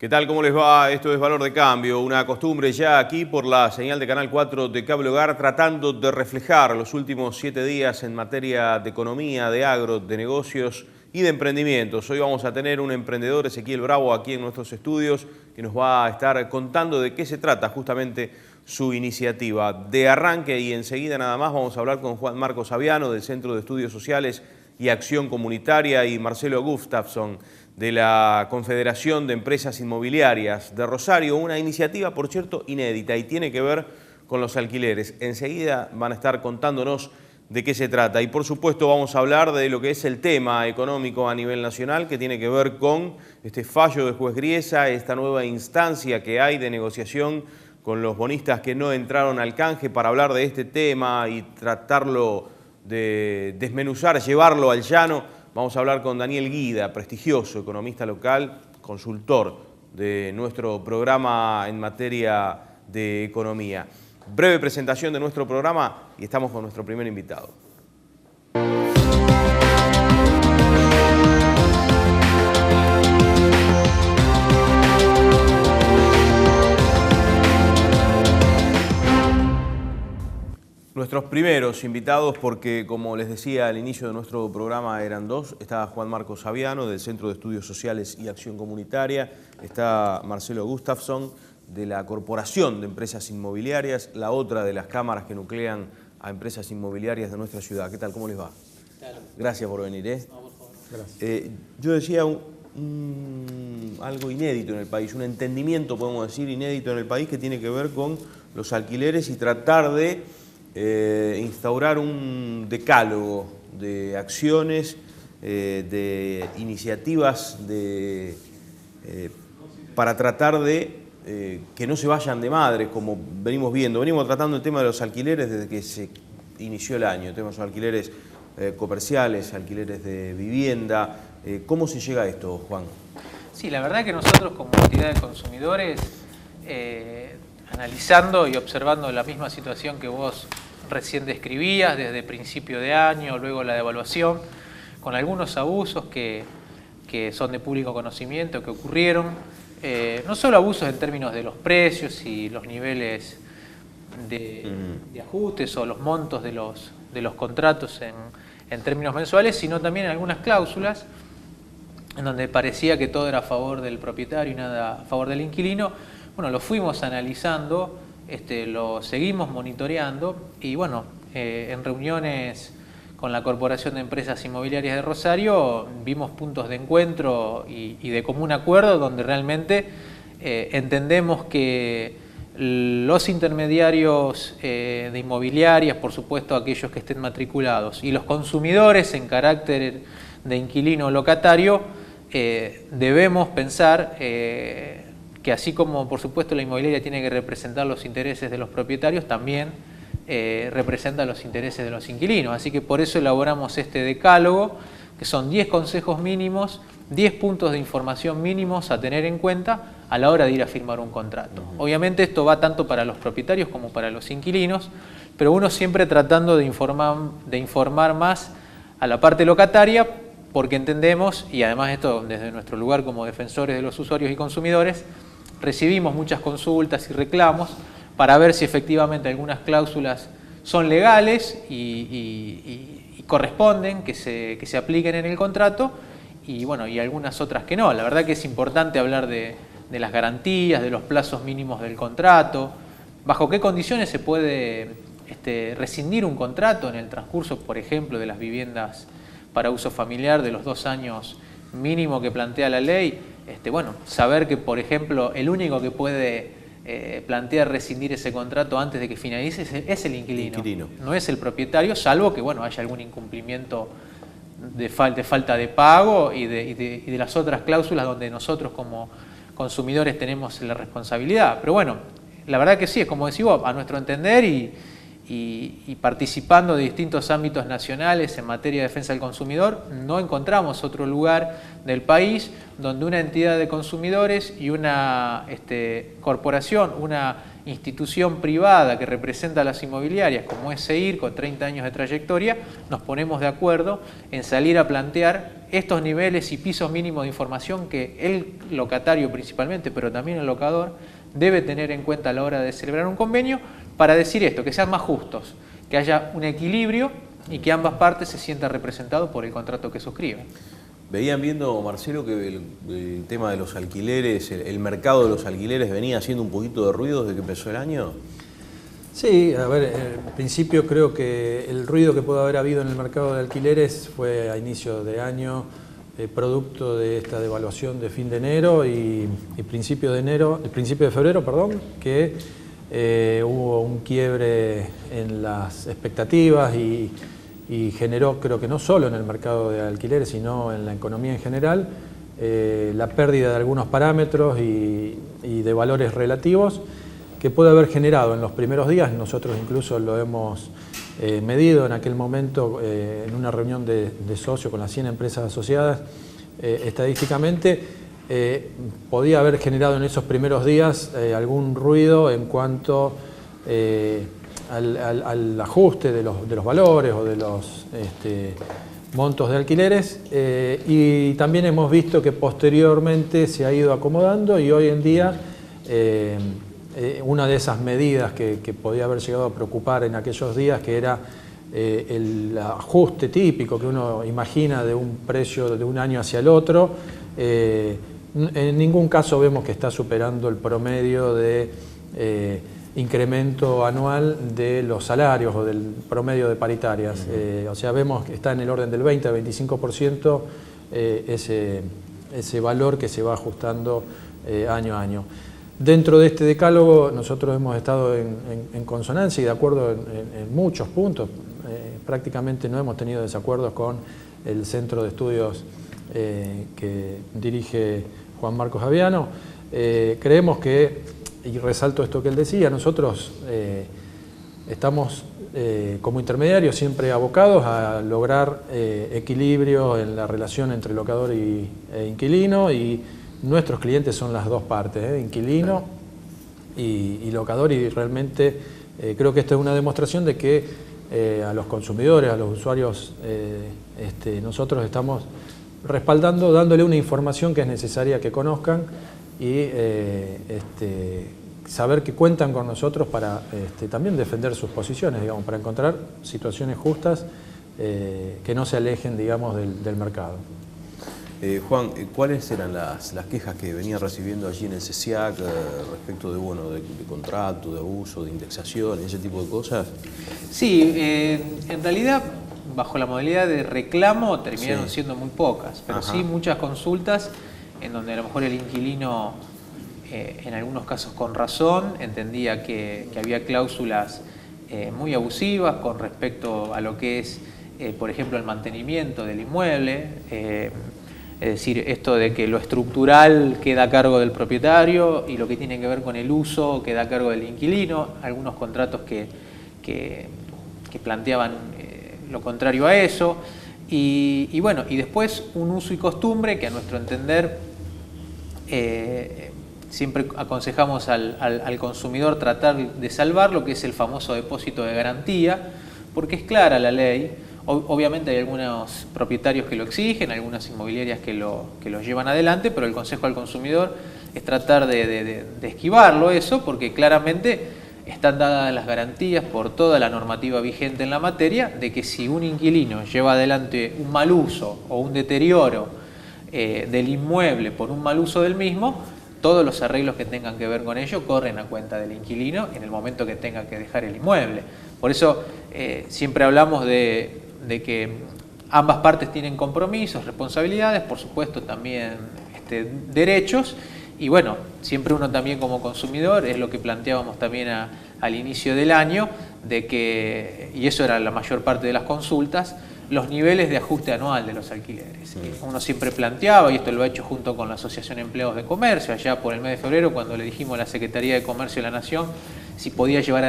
¿Qué tal? ¿Cómo les va? Esto es Valor de Cambio, una costumbre ya aquí por la señal de Canal 4 de Cable Hogar, tratando de reflejar los últimos 7 días en materia de economía, de agro, de negocios y de emprendimientos. Hoy vamos a tener un emprendedor, Ezequiel Bravo, aquí en nuestros estudios, que nos va a estar contando de qué se trata justamente su iniciativa. De arranque y enseguida nada más vamos a hablar con Juan Marcos Aviano, del Centro de Estudios Sociales y Acción Comunitaria, y Marcelo Gustafsson, de la Confederación de Empresas Inmobiliarias de Rosario, una iniciativa, por cierto, inédita y tiene que ver con los alquileres. Enseguida van a estar contándonos de qué se trata y, por supuesto, vamos a hablar de lo que es el tema económico a nivel nacional, que tiene que ver con este fallo de juez Griesa, esta nueva instancia que hay de negociación con los bonistas que no entraron al canje. Para hablar de este tema y tratarlo de desmenuzar, llevarlo al llano, vamos a hablar con Daniel Guida, prestigioso economista local, consultor de nuestro programa en materia de economía. Breve presentación de nuestro programa y estamos con nuestro primer invitado. Nuestros primeros invitados, porque como les decía al inicio de nuestro programa eran dos, está Juan Marcos Aviano del Centro de Estudios Sociales y Acción Comunitaria, está Marcelo Gustafsson de la Corporación de Empresas Inmobiliarias, la otra de las cámaras que nuclean a empresas inmobiliarias de nuestra ciudad. ¿Qué tal? ¿Cómo les va? Gracias por venir. No, por favor. Gracias. Yo decía algo inédito en el país, un entendimiento, podemos decir, inédito en el país, que tiene que ver con los alquileres y tratar de instaurar un decálogo de acciones, de iniciativas para tratar de que no se vayan de madre, como venimos viendo. Venimos tratando el tema de los alquileres desde que se inició el año, temas de alquileres comerciales, alquileres de vivienda. ¿Cómo se llega a esto, Juan? Sí, la verdad que nosotros como entidad de consumidores, analizando y observando la misma situación que vos recién describías, desde principio de año, luego la devaluación, con algunos abusos que son de público conocimiento, que ocurrieron, no solo abusos en términos de los precios y los niveles de ajustes o los montos de los contratos en términos mensuales, sino también en algunas cláusulas en donde parecía que todo era a favor del propietario y nada a favor del inquilino. Bueno, lo fuimos analizando, lo seguimos monitoreando y bueno, en reuniones con la Corporación de Empresas Inmobiliarias de Rosario vimos puntos de encuentro y de común acuerdo donde realmente entendemos que los intermediarios de inmobiliarias, por supuesto aquellos que estén matriculados, y los consumidores en carácter de inquilino o locatario, debemos pensar que así como por supuesto la inmobiliaria tiene que representar los intereses de los propietarios, también representa los intereses de los inquilinos. Así que por eso elaboramos este decálogo, que son 10 consejos mínimos, 10 puntos de información mínimos a tener en cuenta a la hora de ir a firmar un contrato. Obviamente esto va tanto para los propietarios como para los inquilinos, pero uno siempre tratando de informar más a la parte locataria, porque entendemos, y además esto desde nuestro lugar como defensores de los usuarios y consumidores, recibimos muchas consultas y reclamos para ver si efectivamente algunas cláusulas son legales y corresponden, que se apliquen en el contrato, y bueno, y algunas otras que no. La verdad que es importante hablar de las garantías, de los plazos mínimos del contrato, bajo qué condiciones se puede rescindir un contrato en el transcurso, por ejemplo, de las viviendas para uso familiar de los 2 años mínimo que plantea la ley. Bueno, saber que, por ejemplo, el único que puede plantear rescindir ese contrato antes de que finalice es el inquilino. No es el propietario, salvo que bueno, haya algún incumplimiento de falta de pago y de las otras cláusulas donde nosotros como consumidores tenemos la responsabilidad. Pero bueno, la verdad que sí, es como decís vos, a nuestro entender y participando de distintos ámbitos nacionales en materia de defensa del consumidor, no encontramos otro lugar del país donde una entidad de consumidores y una corporación, una institución privada que representa a las inmobiliarias, como es SEIR, con 30 años de trayectoria, nos ponemos de acuerdo en salir a plantear estos niveles y pisos mínimos de información que el locatario principalmente, pero también el locador, debe tener en cuenta a la hora de celebrar un convenio, para decir esto, que sean más justos, que haya un equilibrio y que ambas partes se sientan representados por el contrato que suscriben. Veían viendo, Marcelo, que el tema de los alquileres, el mercado de los alquileres venía haciendo un poquito de ruido desde que empezó el año. Sí, a ver, en principio creo que el ruido que puede haber habido en el mercado de alquileres fue a inicio de año, producto de esta devaluación de fin de enero y principio de febrero, perdón, que hubo un quiebre en las expectativas y generó, creo que no solo en el mercado de alquileres, sino en la economía en general, la pérdida de algunos parámetros y de valores relativos que puede haber generado en los primeros días. Nosotros incluso lo hemos medido en aquel momento en una reunión de socios con las 100 empresas asociadas. Estadísticamente podía haber generado en esos primeros días algún ruido en cuanto al ajuste de los valores o de los montos de alquileres, y también hemos visto que posteriormente se ha ido acomodando y hoy en día una de esas medidas que podía haber llegado a preocupar en aquellos días, que era el ajuste típico que uno imagina de un precio de un año hacia el otro, en ningún caso vemos que está superando el promedio de incremento anual de los salarios o del promedio de paritarias. O sea, vemos que está en el orden del 20 a 25% ese valor que se va ajustando año a año. Dentro de este decálogo nosotros hemos estado en consonancia y de acuerdo en muchos puntos. Prácticamente no hemos tenido desacuerdos con el centro de estudios que dirige Juan Marcos Aviano. Creemos que, y resalto esto que él decía, nosotros estamos como intermediarios siempre abocados a lograr equilibrio en la relación entre locador e inquilino, y nuestros clientes son las dos partes, inquilino y locador, y realmente creo que esta es una demostración de que a los consumidores, a los usuarios, nosotros estamos respaldando, dándole una información que es necesaria que conozcan y saber que cuentan con nosotros para también defender sus posiciones, digamos, para encontrar situaciones justas que no se alejen, digamos, del mercado. Juan, ¿cuáles eran las quejas que venían recibiendo allí en el CESIAC respecto de contrato, de abuso, de indexación, ese tipo de cosas? Sí, en realidad, bajo la modalidad de reclamo terminaron siendo muy pocas, pero sí muchas consultas en donde a lo mejor el inquilino, en algunos casos con razón, entendía que había cláusulas muy abusivas con respecto a lo que es, por ejemplo, el mantenimiento del inmueble. Es decir, esto de que lo estructural queda a cargo del propietario y lo que tiene que ver con el uso queda a cargo del inquilino. Algunos contratos que planteaban lo contrario a eso. Y bueno, y después un uso y costumbre que a nuestro entender siempre aconsejamos al consumidor tratar de salvar, lo que es el famoso depósito de garantía, porque es clara la ley. Obviamente hay algunos propietarios que lo exigen, algunas inmobiliarias que lo llevan adelante, pero el consejo al consumidor es tratar de esquivarlo eso, porque claramente están dadas las garantías por toda la normativa vigente en la materia de que si un inquilino lleva adelante un mal uso o un deterioro del inmueble por un mal uso del mismo, todos los arreglos que tengan que ver con ello corren a cuenta del inquilino en el momento que tenga que dejar el inmueble. Por eso siempre hablamos de que ambas partes tienen compromisos, responsabilidades, por supuesto también derechos, y bueno, siempre uno también como consumidor, es lo que planteábamos también al inicio del año, de que, y eso era la mayor parte de las consultas, los niveles de ajuste anual de los alquileres. Uno siempre planteaba, y esto lo ha hecho junto con la Asociación de Empleados de Comercio, allá por el mes de febrero, cuando le dijimos a la Secretaría de Comercio de la Nación si podía llevar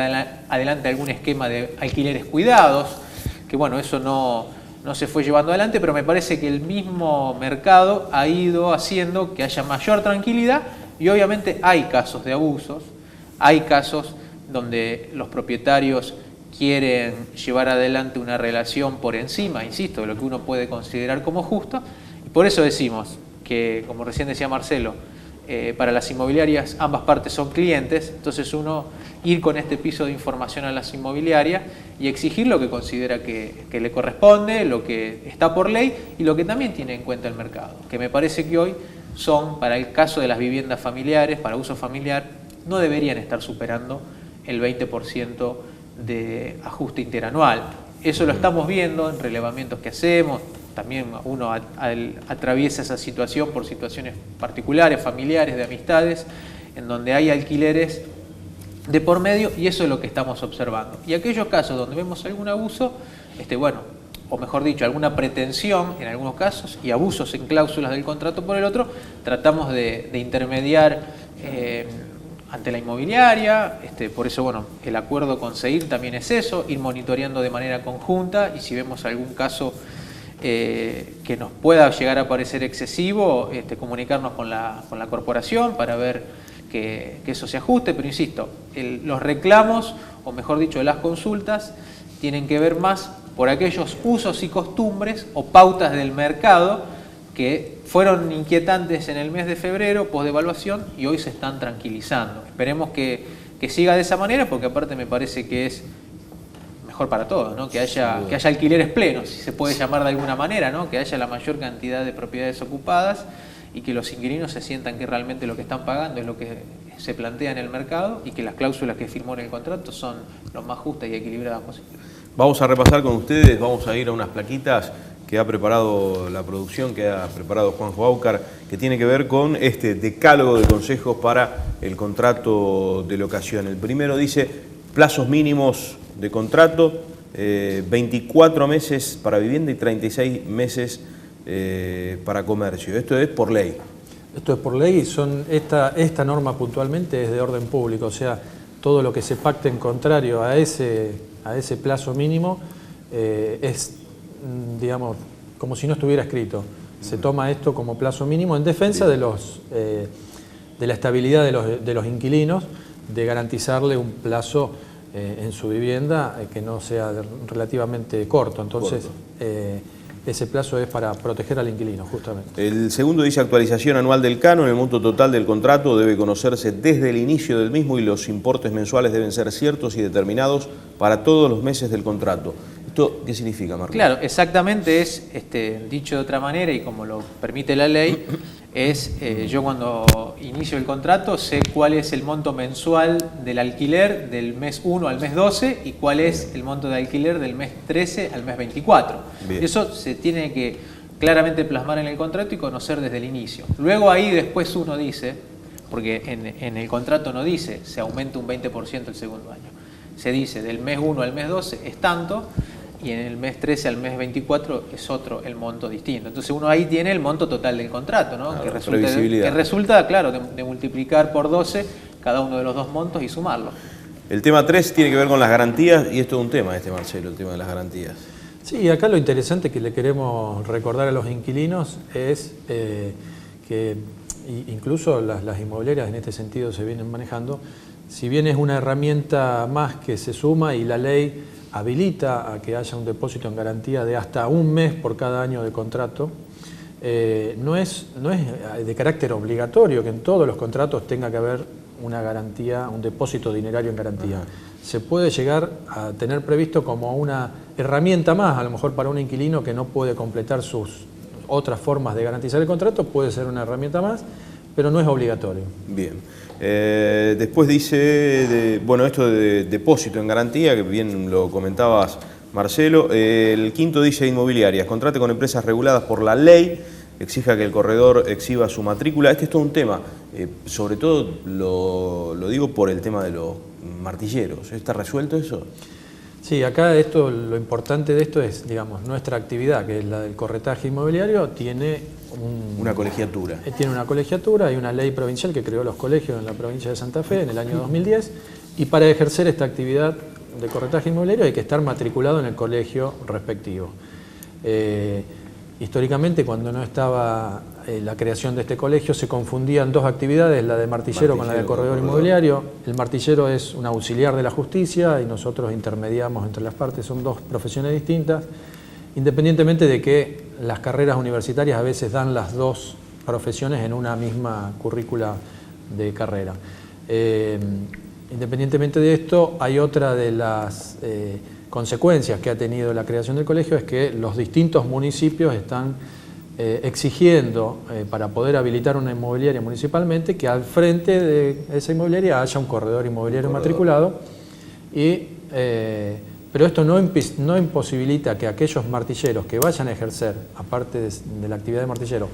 adelante algún esquema de alquileres cuidados, que bueno, eso no se fue llevando adelante, pero me parece que el mismo mercado ha ido haciendo que haya mayor tranquilidad, y obviamente hay casos de abusos, Hay casos donde los propietarios quieren llevar adelante una relación por encima, insisto, de lo que uno puede considerar como justo, y por eso decimos que, como recién decía Marcelo, para las inmobiliarias ambas partes son clientes, entonces uno ir con este piso de información a las inmobiliarias y exigir lo que considera que le corresponde, lo que está por ley y lo que también tiene en cuenta el mercado, que me parece que hoy son, para el caso de las viviendas familiares, para uso familiar, no deberían estar superando el 20% de ajuste interanual. Eso lo estamos viendo en relevamientos que hacemos, también uno atraviesa esa situación por situaciones particulares, familiares, de amistades, en donde hay alquileres de por medio, y eso es lo que estamos observando. Y aquellos casos donde vemos algún abuso, bueno, o mejor dicho, alguna pretensión en algunos casos y abusos en cláusulas del contrato por el otro, tratamos de intermediar ante la inmobiliaria. Por eso, bueno, el acuerdo con SEIR también es eso, ir monitoreando de manera conjunta, y si vemos algún caso que nos pueda llegar a parecer excesivo, comunicarnos con la corporación para ver que eso se ajuste. Pero insisto, los reclamos, o mejor dicho, las consultas, tienen que ver más por aquellos usos y costumbres o pautas del mercado que fueron inquietantes en el mes de febrero, post-devaluación, y hoy se están tranquilizando. Esperemos que siga de esa manera, porque aparte me parece que es mejor para todos, ¿no? Que haya alquileres plenos, si se puede llamar de alguna manera, ¿no? Que haya la mayor cantidad de propiedades ocupadas y que los inquilinos se sientan que realmente lo que están pagando es lo que se plantea en el mercado, y que las cláusulas que firmó en el contrato son lo más justas y equilibradas posibles. Vamos a repasar con ustedes, vamos a ir a unas plaquitas que ha preparado la producción, que ha preparado Juanjo Aucar, que tiene que ver con este decálogo de consejos para el contrato de locación. El primero dice plazos mínimos de contrato, 24 meses para vivienda y 36 meses para comercio. Esto es por ley. Esto es por ley, y esta norma puntualmente es de orden público, o sea, todo lo que se pacte en contrario a ese plazo mínimo es, digamos, como si no estuviera escrito. Se toma esto como plazo mínimo en defensa de la estabilidad de los inquilinos, de garantizarle un plazo en su vivienda que no sea relativamente corto. Entonces, ese plazo es para proteger al inquilino, justamente. El segundo dice actualización anual del canon. El monto total del contrato debe conocerse desde el inicio del mismo y los importes mensuales deben ser ciertos y determinados para todos los meses del contrato. ¿Esto qué significa, Marcos? Claro, exactamente es, dicho de otra manera y como lo permite la ley, es yo cuando inicio el contrato sé cuál es el monto mensual del alquiler del mes 1 al mes 12 y cuál es el monto de alquiler del mes 13 al mes 24. Bien. Eso se tiene que claramente plasmar en el contrato y conocer desde el inicio. Luego ahí después uno dice, porque en el contrato no dice se aumenta un 20% el segundo año, se dice del mes 1 al mes 12 es tanto, y en el mes 13 al mes 24 es otro el monto distinto. Entonces uno ahí tiene el monto total del contrato, ¿no? Claro, que resulta, claro, de multiplicar por 12 cada uno de los dos montos y sumarlo. El tema 3 tiene que ver con las garantías, y esto es un tema, Marcelo, el tema de las garantías. Sí, acá lo interesante que le queremos recordar a los inquilinos es que incluso las inmobiliarias en este sentido se vienen manejando, si bien es una herramienta más que se suma y la ley habilita a que haya un depósito en garantía de hasta un mes por cada año de contrato, no es de carácter obligatorio que en todos los contratos tenga que haber una garantía, un depósito dinerario en garantía. Se puede llegar a tener previsto como una herramienta más, a lo mejor para un inquilino que no puede completar sus otras formas de garantizar el contrato, puede ser una herramienta más, pero no es obligatorio. Bien. Después dice, bueno, esto de depósito en garantía, que bien lo comentabas, Marcelo. El quinto dice inmobiliarias, contrate con empresas reguladas por la ley, exija que el corredor exhiba su matrícula. Este es todo un tema, sobre todo lo digo por el tema de los martilleros. ¿Está resuelto eso? Sí, acá lo importante de esto es, digamos, nuestra actividad, que es la del corretaje inmobiliario, tiene una colegiatura. Tiene una colegiatura, hay una ley provincial que creó los colegios en la provincia de Santa Fe en el año 2010, y para ejercer esta actividad de corretaje inmobiliario hay que estar matriculado en el colegio respectivo. Históricamente, cuando no estaba la creación de este colegio, se confundían dos actividades, la de martillero con la de corredor inmobiliario. El martillero es un auxiliar de la justicia y nosotros intermediamos entre las partes, son dos profesiones distintas, independientemente de que las carreras universitarias a veces dan las dos profesiones en una misma currícula de carrera. Independientemente de esto, hay otra de las consecuencias que ha tenido la creación del colegio, es que los distintos municipios están exigiendo, para poder habilitar una inmobiliaria municipalmente, que al frente de esa inmobiliaria haya un corredor inmobiliario matriculado, pero esto no imposibilita que aquellos martilleros que vayan a ejercer, aparte de la actividad de martillero,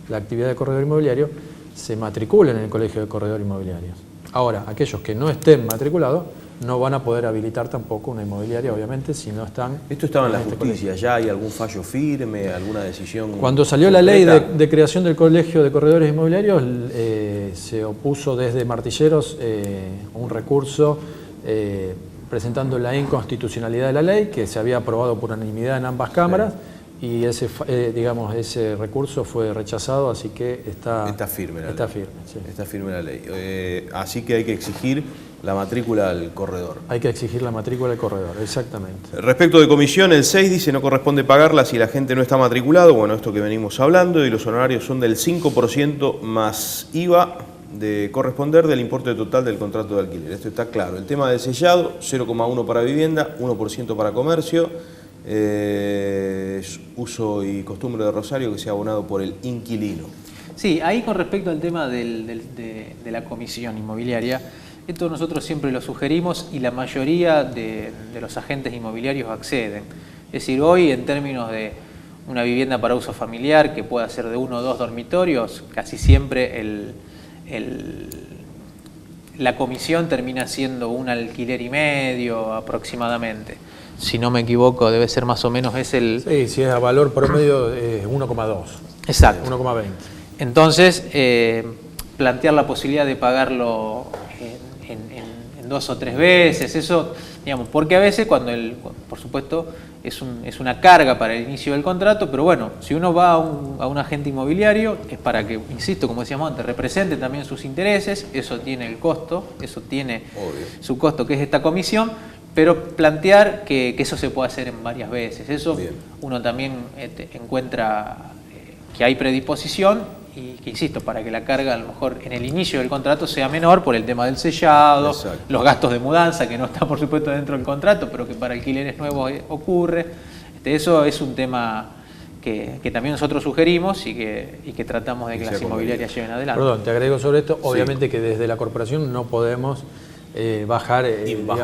la actividad de corredor inmobiliario, se matriculen en el colegio de corredor inmobiliario. Ahora, aquellos que no estén matriculados no van a poder habilitar tampoco una inmobiliaria, obviamente, si no están... Esto estaba en la justicia, ¿ya hay algún fallo firme, alguna decisión? Cuando salió la ley de creación del colegio de corredores inmobiliarios, se opuso desde martilleros un recurso presentando la inconstitucionalidad de la ley, que se había aprobado por unanimidad en ambas cámaras, y ese recurso fue rechazado, así que está firme la ley. Sí. Está firme la ley. Así que hay que exigir la matrícula al corredor. Hay que exigir la matrícula al corredor, exactamente. Respecto de comisión, el 6 dice no corresponde pagarla si la gente no está matriculado. Bueno, esto que venimos hablando, y los honorarios son del 5% más IVA de corresponder del importe total del contrato de alquiler. Esto está claro. El tema del sellado, 0,1 para vivienda, 1% para comercio. Es uso y costumbre de Rosario que sea abonado por el inquilino. Sí, ahí con respecto al tema de la comisión inmobiliaria, esto nosotros siempre lo sugerimos y la mayoría de los agentes inmobiliarios acceden. Es decir, hoy en términos de una vivienda para uso familiar que pueda ser de 1 o 2 dormitorios, casi siempre la comisión termina siendo un alquiler y medio aproximadamente. Si no me equivoco, debe ser más o menos Sí, si es a valor promedio es 1,2. Exacto. 1,20. Entonces, plantear la posibilidad de pagarlo en 2 o 3 veces, eso, digamos, porque a veces por supuesto, es una carga para el inicio del contrato, pero bueno, si uno va a un agente inmobiliario, es para que, insisto, como decíamos antes, represente también sus intereses, eso tiene el costo, eso tiene su costo, que es esta comisión, pero plantear que eso se puede hacer en varias veces. Eso uno también encuentra que hay predisposición y que, insisto, para que la carga a lo mejor en el inicio del contrato sea menor por el tema del sellado, los gastos de mudanza, que no está por supuesto dentro del contrato, pero que para alquileres nuevos ocurre. Eso es un tema que también nosotros sugerimos y que tratamos de que las inmobiliarias lleven adelante. Perdón, te agrego sobre esto, obviamente que desde la corporación no podemos bajar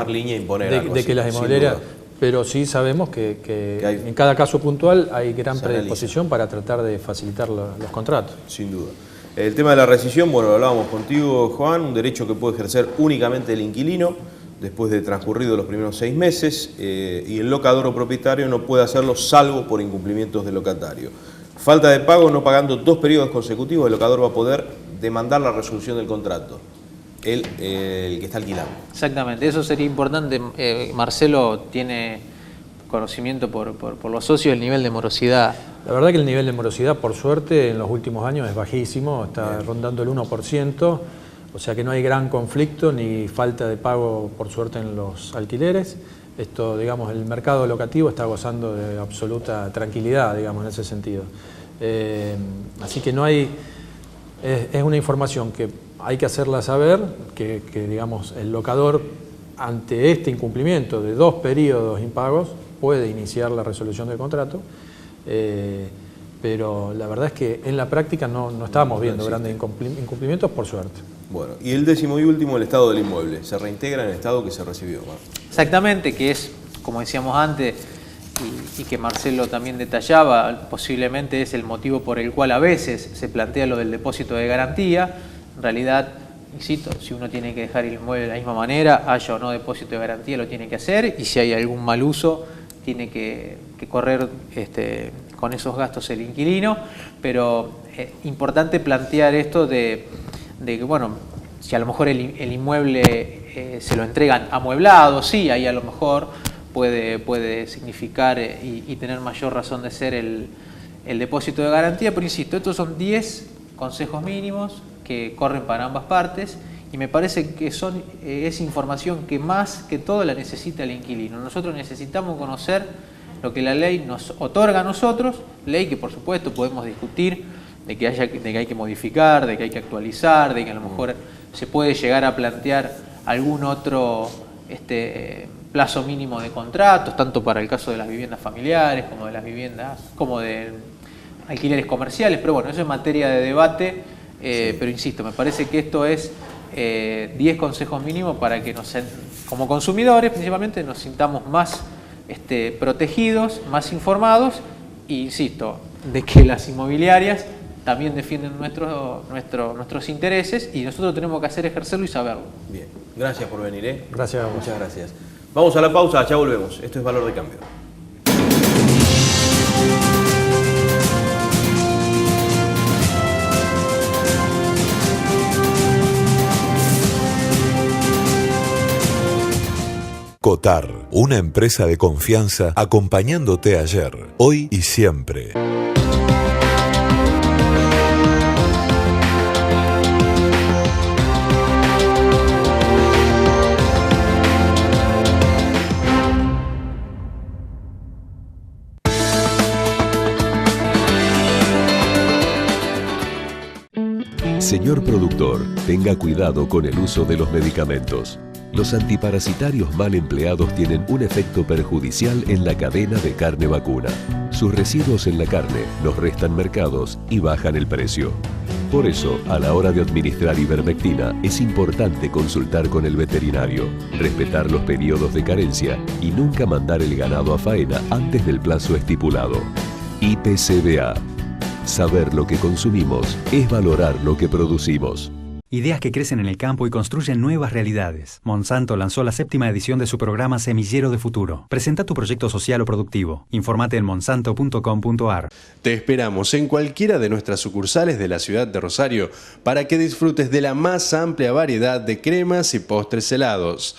línea e imponer algo de que las inmobiliarias, pero sí sabemos que en cada caso puntual hay gran predisposición para tratar de facilitar los contratos. Sin duda. El tema de la rescisión, bueno, lo hablábamos contigo, Juan, un derecho que puede ejercer únicamente el inquilino después de transcurridos los primeros 6 meses, y el locador o propietario no puede hacerlo salvo por incumplimientos del locatario. Falta de pago, no pagando 2 periodos consecutivos, el locador va a poder demandar la resolución del contrato. El que está alquilando. Exactamente, eso sería importante. Marcelo tiene conocimiento por los socios del nivel de morosidad. La verdad que el nivel de morosidad, por suerte, en los últimos años es bajísimo, está rondando el 1%, o sea que no hay gran conflicto ni falta de pago, por suerte, en los alquileres. Esto, digamos, el mercado locativo está gozando de absoluta tranquilidad, digamos, en ese sentido. Así que no hay... Es una información que hay que hacerla saber, que digamos, el locador, ante este incumplimiento de 2 periodos impagos, puede iniciar la resolución del contrato, pero la verdad es que en la práctica no estamos viendo grandes incumplimientos, por suerte. Bueno, y el 10º y último, el estado del inmueble. Se reintegra en el estado que se recibió. Exactamente, que es, como decíamos antes, y que Marcelo también detallaba, posiblemente es el motivo por el cual a veces se plantea lo del depósito de garantía. En realidad, insisto, si uno tiene que dejar el inmueble de la misma manera, haya o no depósito de garantía, lo tiene que hacer, y si hay algún mal uso, tiene que correr con esos gastos el inquilino. Pero es importante plantear esto de que, bueno, si a lo mejor el inmueble se lo entregan amueblado, sí, ahí a lo mejor puede significar y tener mayor razón de ser el depósito de garantía, pero insisto, estos son 10 consejos mínimos que corren para ambas partes y me parece que es información que más que todo la necesita el inquilino. Nosotros necesitamos conocer lo que la ley nos otorga a nosotros, ley que por supuesto podemos discutir, de que hay que modificar, de que hay que actualizar, de que a lo mejor se puede llegar a plantear algún otro plazo mínimo de contratos, tanto para el caso de las viviendas familiares como de las viviendas, como de alquileres comerciales, pero bueno, eso es materia de debate, sí. Pero insisto, me parece que esto es 10 consejos mínimos para que como consumidores principalmente nos sintamos más protegidos, más informados, e insisto, de que las inmobiliarias también defienden nuestros intereses y nosotros tenemos que ejercerlo y saberlo. Bien, gracias por venir. Gracias a vos. Muchas gracias. Vamos a la pausa, ya volvemos. Esto es Valor de Cambio. Cotar, una empresa de confianza acompañándote ayer, hoy y siempre. Señor productor, tenga cuidado con el uso de los medicamentos. Los antiparasitarios mal empleados tienen un efecto perjudicial en la cadena de carne vacuna. Sus residuos en la carne nos restan mercados y bajan el precio. Por eso, a la hora de administrar ivermectina, es importante consultar con el veterinario, respetar los periodos de carencia y nunca mandar el ganado a faena antes del plazo estipulado. IPCBA. Saber lo que consumimos es valorar lo que producimos. Ideas que crecen en el campo y construyen nuevas realidades. Monsanto lanzó la 7ª edición de su programa Semillero de Futuro. Presenta tu proyecto social o productivo. Infórmate en monsanto.com.ar. Te esperamos en cualquiera de nuestras sucursales de la ciudad de Rosario para que disfrutes de la más amplia variedad de cremas y postres helados.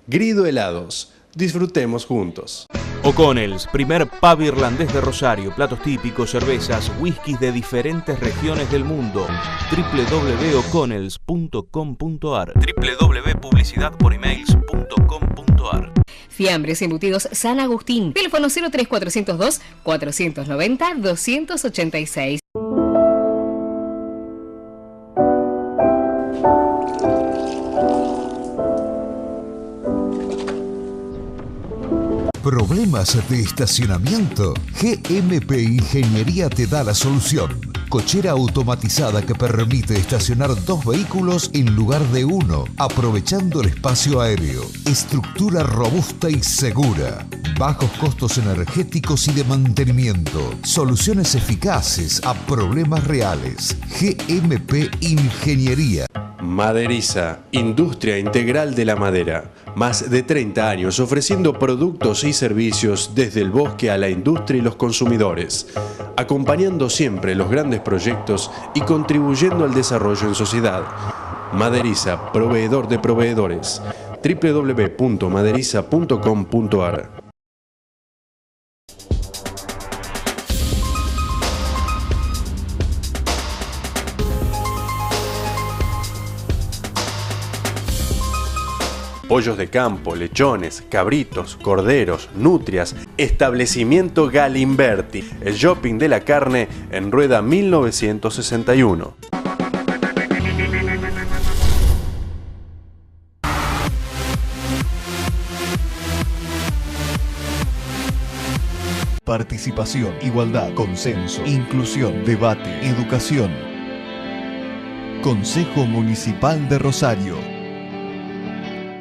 Grido Helados. Disfrutemos juntos. O'Connell's, primer pub irlandés de Rosario, platos típicos, cervezas, whiskies de diferentes regiones del mundo. www.oconnells.com.ar www.publicidadporemails.com.ar. Fiambres embutidos San Agustín. Teléfono 03402 490 286. ¿Problemas de estacionamiento? GMP Ingeniería te da la solución. Cochera automatizada que permite estacionar 2 vehículos en lugar de 1, aprovechando el espacio aéreo. Estructura robusta y segura. Bajos costos energéticos y de mantenimiento. Soluciones eficaces a problemas reales. GMP Ingeniería. Maderiza, industria integral de la madera. Más de 30 años ofreciendo productos y servicios desde el bosque a la industria y los consumidores, acompañando siempre los grandes proyectos y contribuyendo al desarrollo en sociedad. Maderiza, proveedor de proveedores. www.maderiza.com.ar. Pollos de campo, lechones, cabritos, corderos, nutrias, establecimiento Galimberti, el shopping de la carne en Rueda 1961. Participación, igualdad, consenso, inclusión, debate, educación. Consejo Municipal de Rosario.